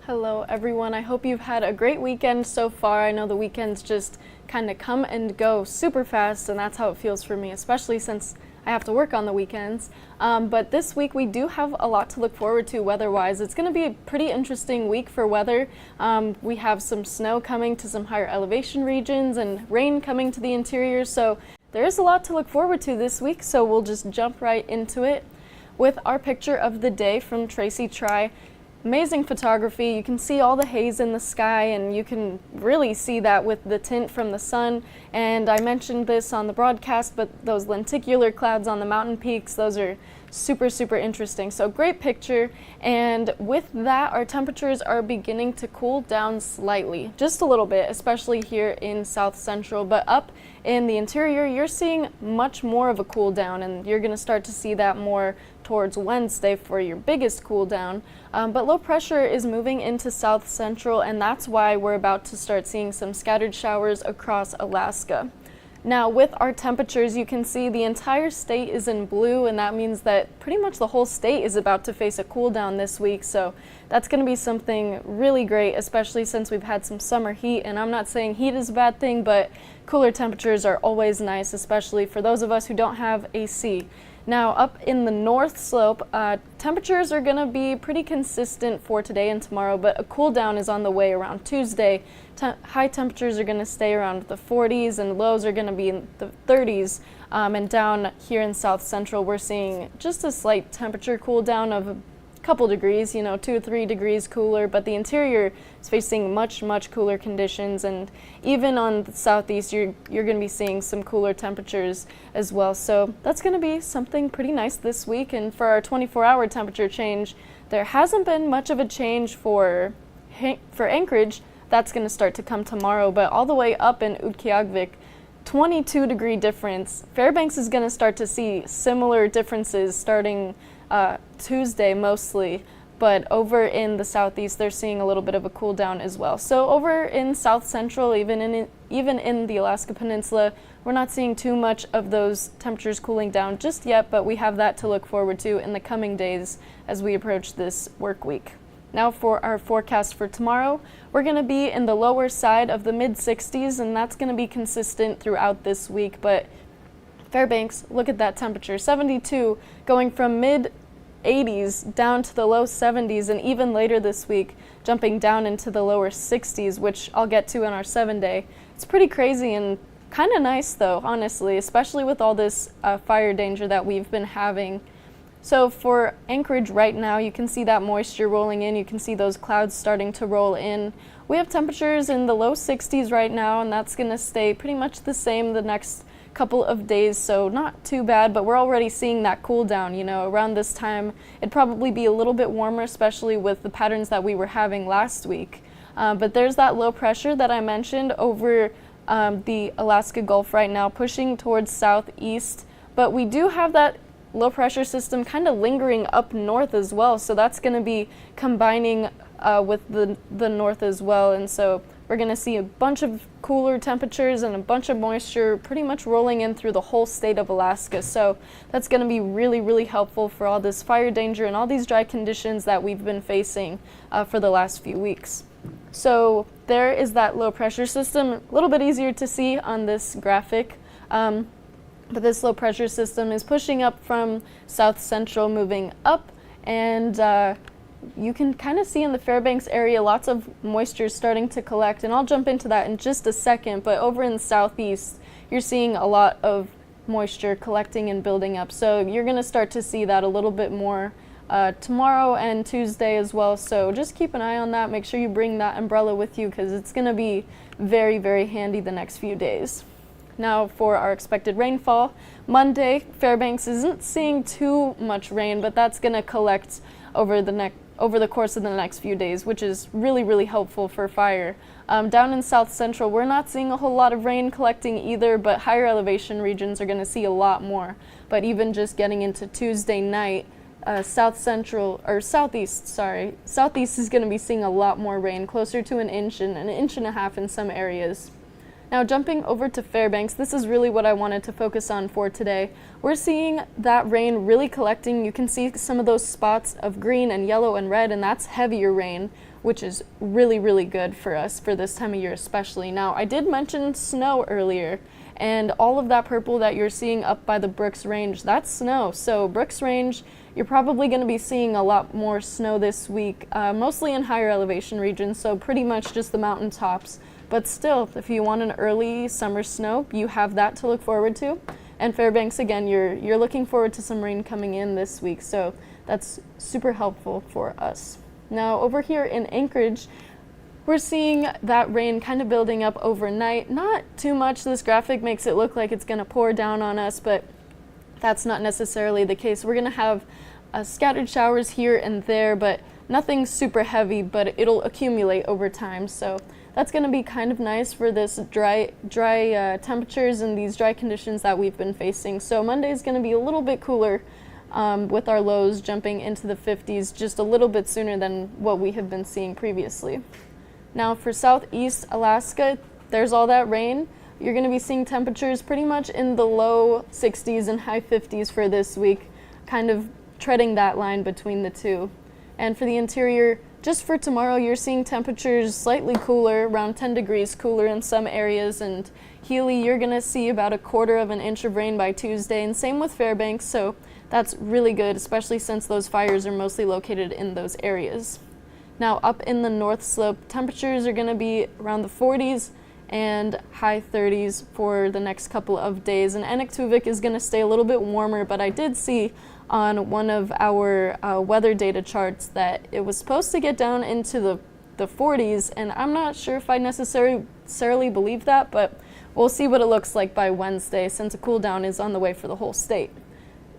Hello everyone, I hope you've had a great weekend so far. I know the weekends just kind of come and go super fast, and that's how it feels for me, especially since I have to work on the weekends. But this week we do have a lot to look forward to weather-wise. It's going to be a pretty interesting week for weather. We have some snow coming to some higher elevation regions and rain coming to the interior, so there is a lot to look forward to this week, so we'll just jump right into it with our picture of the day from Tracy Try. Amazing photography. You can see all the haze in the sky, and you can really see that with the tint from the sun. And I mentioned this on the broadcast, but those lenticular clouds on the mountain peaks, those are super interesting. So great picture. And with that, our temperatures are beginning to cool down slightly, just a little bit, especially here in South Central. But up in the interior, you're seeing much more of a cool down, and you're going to start to see that more towards Wednesday for your biggest cool down. But low pressure is moving into South Central, and that's why we're about to start seeing some scattered showers across Alaska. Now with our temperatures, you can see the entire state is in blue, and that means that pretty much the whole state is about to face a cool down this week. So that's going to be something really great, especially since we've had some summer heat. And I'm not saying heat is a bad thing, but cooler temperatures are always nice, especially for those of us who don't have AC. Now up in the North Slope, temperatures are going to be pretty consistent for today and tomorrow, but a cool down is on the way around Tuesday. High temperatures are going to stay around the 40s, and lows are going to be in the 30s. And down here in South Central, we're seeing just a slight temperature cool down of a couple degrees, 2 or 3 degrees cooler, but the interior is facing much cooler conditions, and even on the southeast you're going to be seeing some cooler temperatures as well. So that's going to be something pretty nice this week. And for our 24-hour temperature change, there hasn't been much of a change for Anchorage. That's going to start to come tomorrow, but all the way up in Utqiagvik, 22-degree difference. Fairbanks is going to start to see similar differences starting Tuesday mostly, but over in the southeast they're seeing a little bit of a cool down as well. So over in South Central, even in the Alaska Peninsula, we're not seeing too much of those temperatures cooling down just yet, but we have that to look forward to in the coming days as we approach this work week. Now for our forecast for tomorrow, we're going to be in the lower side of the mid-60s, and that's going to be consistent throughout this week. But Fairbanks, look at that temperature, 72, going from mid-80s down to the low 70s, and even later this week jumping down into the lower 60s, which I'll get to in our 7-day. It's pretty crazy and kind of nice though, honestly, especially with all this fire danger that we've been having. So for Anchorage right now, you can see that moisture rolling in. You can see those clouds starting to roll in. We have temperatures in the low 60s right now, and that's going to stay pretty much the same the next couple of days, so not too bad, but we're already seeing that cool down. Around this time it'd probably be a little bit warmer, especially with the patterns that we were having last week. But there's that low pressure that I mentioned over the Alaska Gulf right now, pushing towards southeast, but we do have that low pressure system kind of lingering up north as well, so that's going to be combining with the north as well, and so we're going to see a bunch of cooler temperatures and a bunch of moisture pretty much rolling in through the whole state of Alaska. So that's going to be really helpful for all this fire danger and all these dry conditions that we've been facing for the last few weeks. So there is that low pressure system, a little bit easier to see on this graphic. But this low pressure system is pushing up from South Central, moving up, and you can kind of see in the Fairbanks area lots of moisture starting to collect, and I'll jump into that in just a second. But over in the southeast, you're seeing a lot of moisture collecting and building up, so you're going to start to see that a little bit more tomorrow and Tuesday as well. So just keep an eye on that. Make sure you bring that umbrella with you, because it's going to be very handy the next few days. Now for our expected rainfall, Monday, Fairbanks isn't seeing too much rain, but that's going to collect over the course of the next few days, which is really helpful for fire. Down in South Central, we're not seeing a whole lot of rain collecting either, but higher elevation regions are going to see a lot more. But even just getting into Tuesday night, southeast is going to be seeing a lot more rain, closer to an inch and an inch and a half in some areas. Now jumping over to Fairbanks, this is really what I wanted to focus on for today. We're seeing that rain really collecting. You can see some of those spots of green and yellow and red, and that's heavier rain, which is really, really good for us for this time of year especially. Now, I did mention snow earlier, and all of that purple that you're seeing up by the Brooks Range, that's snow. So Brooks Range, you're probably going to be seeing a lot more snow this week, mostly in higher elevation regions, so pretty much just the mountaintops. But still, if you want an early summer snow, you have that to look forward to. And Fairbanks, again, you're looking forward to some rain coming in this week, so that's super helpful for us. Now, over here in Anchorage, we're seeing that rain kind of building up overnight. Not too much. This graphic makes it look like it's going to pour down on us, but that's not necessarily the case. We're going to have scattered showers here and there, but nothing super heavy, but it'll accumulate over time. So that's going to be kind of nice for this dry temperatures and these dry conditions that we've been facing. So Monday is going to be a little bit cooler with our lows jumping into the 50s just a little bit sooner than what we have been seeing previously. Now for southeast Alaska, there's all that rain. You're going to be seeing temperatures pretty much in the low 60s and high 50s for this week, kind of treading that line between the two. And for the interior, just for tomorrow, you're seeing temperatures slightly cooler, around 10 degrees cooler in some areas, and Healy, you're going to see about 1/4 of an inch of rain by Tuesday, and same with Fairbanks, so that's really good, especially since those fires are mostly located in those areas. Now up in the North Slope, temperatures are going to be around the 40s and high 30s for the next couple of days, and Eniktuvik is going to stay a little bit warmer, but I did see on one of our weather data charts that it was supposed to get down into the 40s, and I'm not sure if I necessarily believe that, but we'll see what it looks like by Wednesday since a cool down is on the way for the whole state.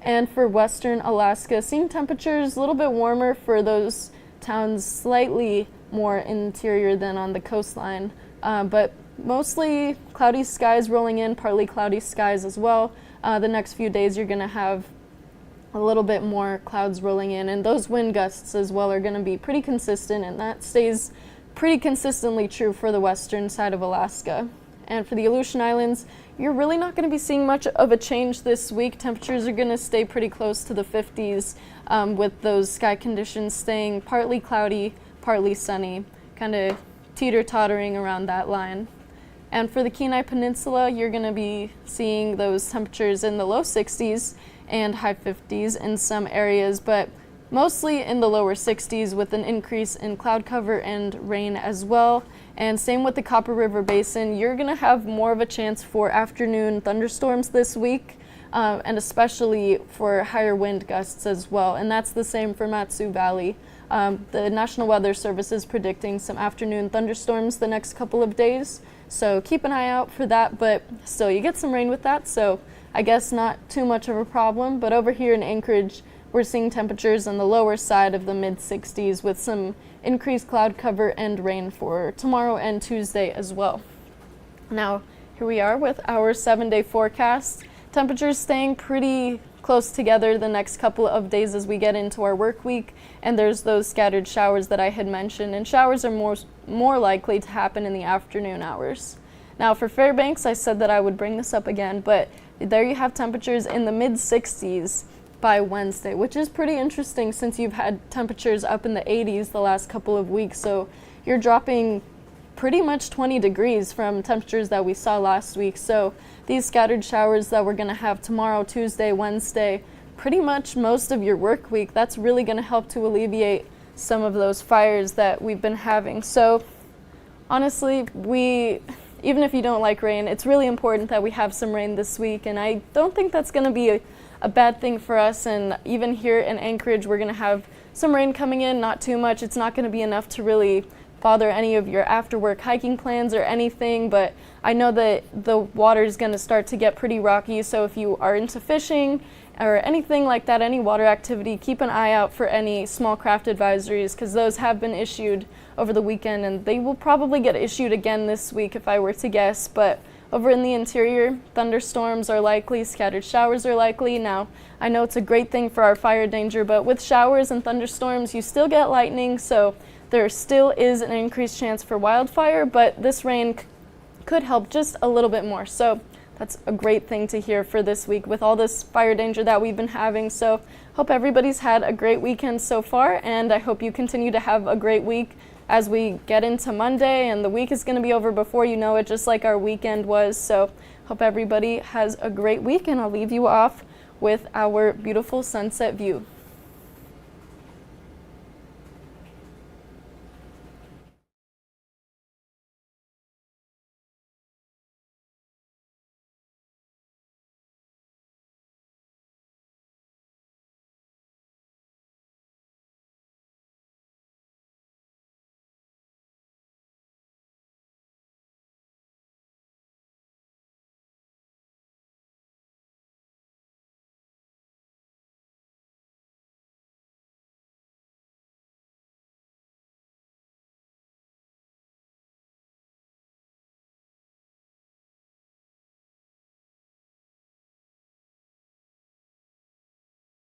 And for western Alaska, seeing temperatures a little bit warmer for those towns slightly more interior than on the coastline, but mostly cloudy skies rolling in, partly cloudy skies as well. The next few days you're going to have a little bit more clouds rolling in, and those wind gusts as well are going to be pretty consistent, and that stays pretty consistently true for the western side of Alaska. And for the Aleutian Islands, you're really not going to be seeing much of a change this week. Temperatures are going to stay pretty close to the 50s, with those sky conditions staying partly cloudy, partly sunny, kind of teeter-tottering around that line. And for the Kenai Peninsula, you're going to be seeing those temperatures in the low 60s and high 50s in some areas, but mostly in the lower 60s with an increase in cloud cover and rain as well. And same with the Copper River Basin. You're going to have more of a chance for afternoon thunderstorms this week, and especially for higher wind gusts as well. And that's the same for Matsu Valley. The National Weather Service is predicting some afternoon thunderstorms the next couple of days, so keep an eye out for that, but still you get some rain with that, so I guess not too much of a problem. But over here in Anchorage, we're seeing temperatures on the lower side of the mid-60s with some increased cloud cover and rain for tomorrow and Tuesday as well. Now, here we are with our 7-day forecast. Temperatures staying pretty close together the next couple of days as we get into our work week, and there's those scattered showers that I had mentioned, and showers are more likely to happen in the afternoon hours. Now for Fairbanks, I said that I would bring this up again, but there you have temperatures in the mid-60s by Wednesday, which is pretty interesting since you've had temperatures up in the 80s the last couple of weeks, so you're dropping pretty much 20 degrees from temperatures that we saw last week. So these scattered showers that we're going to have tomorrow, Tuesday, Wednesday, pretty much most of your work week, that's really going to help to alleviate some of those fires that we've been having. So honestly, even if you don't like rain, it's really important that we have some rain this week, and I don't think that's going to be a bad thing for us. And even here in Anchorage, we're going to have some rain coming in, not too much. It's not going to be enough to really bother any of your after-work hiking plans or anything, but I know that the water is going to start to get pretty rocky, so if you are into fishing or anything like that, any water activity, keep an eye out for any small craft advisories, because those have been issued over the weekend, and they will probably get issued again this week if I were to guess. But over in the interior, thunderstorms are likely, scattered showers are likely. Now, I know it's a great thing for our fire danger, but with showers and thunderstorms, you still get lightning, so there still is an increased chance for wildfire, but this rain could help just a little bit more. So that's a great thing to hear for this week with all this fire danger that we've been having. So hope everybody's had a great weekend so far, and I hope you continue to have a great week as we get into Monday, and the week is going to be over before you know it, just like our weekend was. So hope everybody has a great week, and I'll leave you off with our beautiful sunset view.